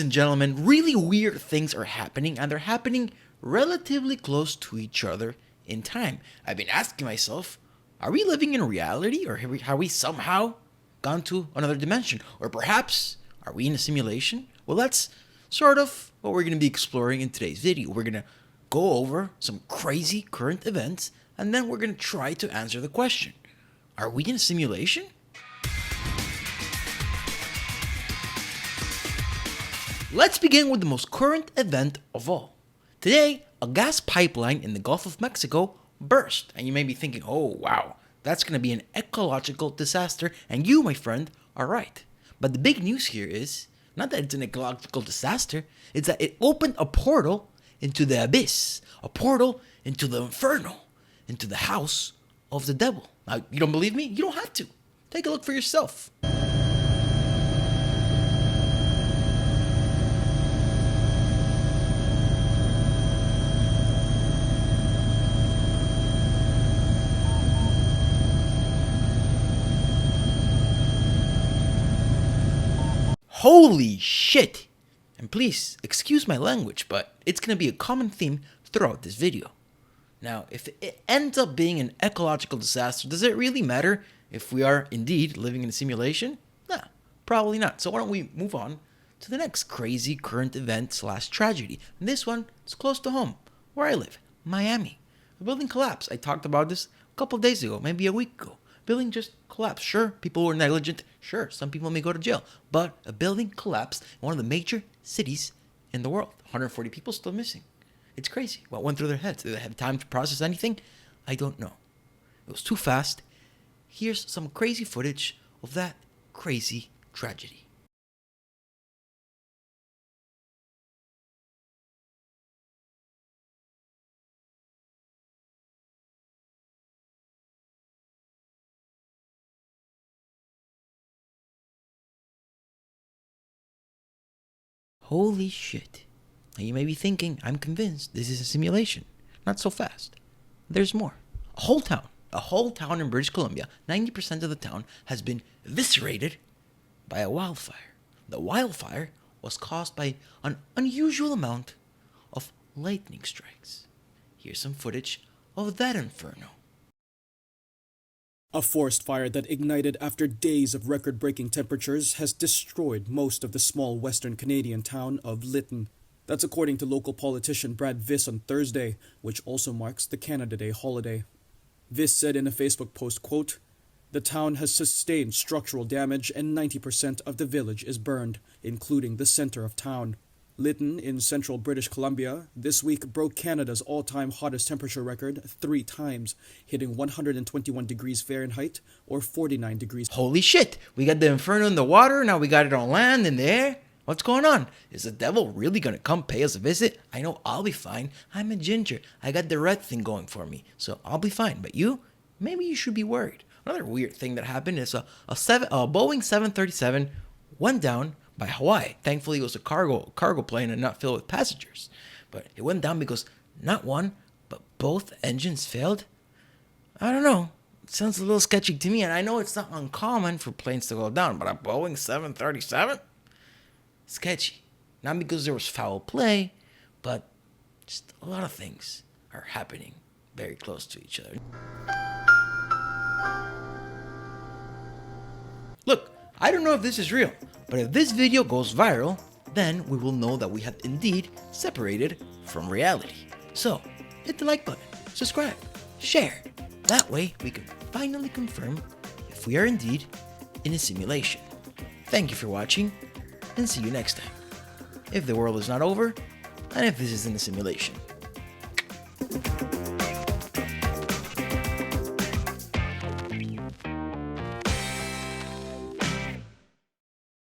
and gentlemen, really weird things are happening, and they're happening relatively close to each other in time. I've been asking myself, are we living in reality, or have we somehow gone to another dimension? Or perhaps, are we in a simulation? Well, that's sort of what we're going to be exploring in today's video. We're going to go over some crazy current events, and then we're going to try to answer the question, are we in a simulation? Let's begin with the most current event of all. Today, a gas pipeline in the Gulf of Mexico burst, and you may be thinking, oh wow, that's going to be an ecological disaster, and you, my friend, are right. But the big news here is, not that it's an ecological disaster, it's that it opened a portal into the abyss, a portal into the Inferno, into the house of the devil. Now, you don't believe me? You don't have to. Take a look for yourself. Holy shit! And please, excuse my language, but it's going to be a common theme throughout this video. Now, if it ends up being an ecological disaster, does it really matter if we are indeed living in a simulation? Nah, probably not. So why don't we move on to the next crazy current event / tragedy. And this one is close to home, where I live, Miami. The building collapsed. I talked about this a couple of days ago, maybe a week ago. Building just collapsed. Sure, people were negligent. Sure, some people may go to jail. But a building collapsed in one of the major cities in the world. 140 people still missing. It's crazy. What went through their heads? Did they have time to process anything? I don't know. It was too fast. Here's some crazy footage of that crazy tragedy. Holy shit. Now you may be thinking, I'm convinced this is a simulation. Not so fast. There's more. A whole town in British Columbia, 90% of the town has been eviscerated by a wildfire. The wildfire was caused by an unusual amount of lightning strikes. Here's some footage of that inferno. A forest fire that ignited after days of record-breaking temperatures has destroyed most of the small western Canadian town of Lytton. That's according to local politician Brad Viss on Thursday, which also marks the Canada Day holiday. Viss said in a Facebook post, quote, "The town has sustained structural damage and 90% of the village is burned, including the center of town." Lytton, in central British Columbia, this week broke Canada's all-time hottest temperature record 3 times, hitting 121 degrees Fahrenheit or 49 degrees. Holy shit! We got the inferno in the water, now we got it on land, in the air. What's going on? Is the devil really gonna come pay us a visit? I know I'll be fine. I'm a ginger. I got the red thing going for me, so I'll be fine. But you? Maybe you should be worried. Another weird thing that happened is a Boeing 737 went down by Hawaii. Thankfully, it was a cargo plane and not filled with passengers. But it went down because not one, but both engines failed. I don't know. It sounds a little sketchy to me, and I know it's not uncommon for planes to go down, but a Boeing 737? Sketchy. Not because there was foul play, but just a lot of things are happening very close to each other. Look, I don't know if this is real, but if this video goes viral, then we will know that we have indeed separated from reality. So, hit the like button, subscribe, share. That way we can finally confirm if we are indeed in a simulation. Thank you for watching, and see you next time. If the world is not over, and if this isn't a simulation.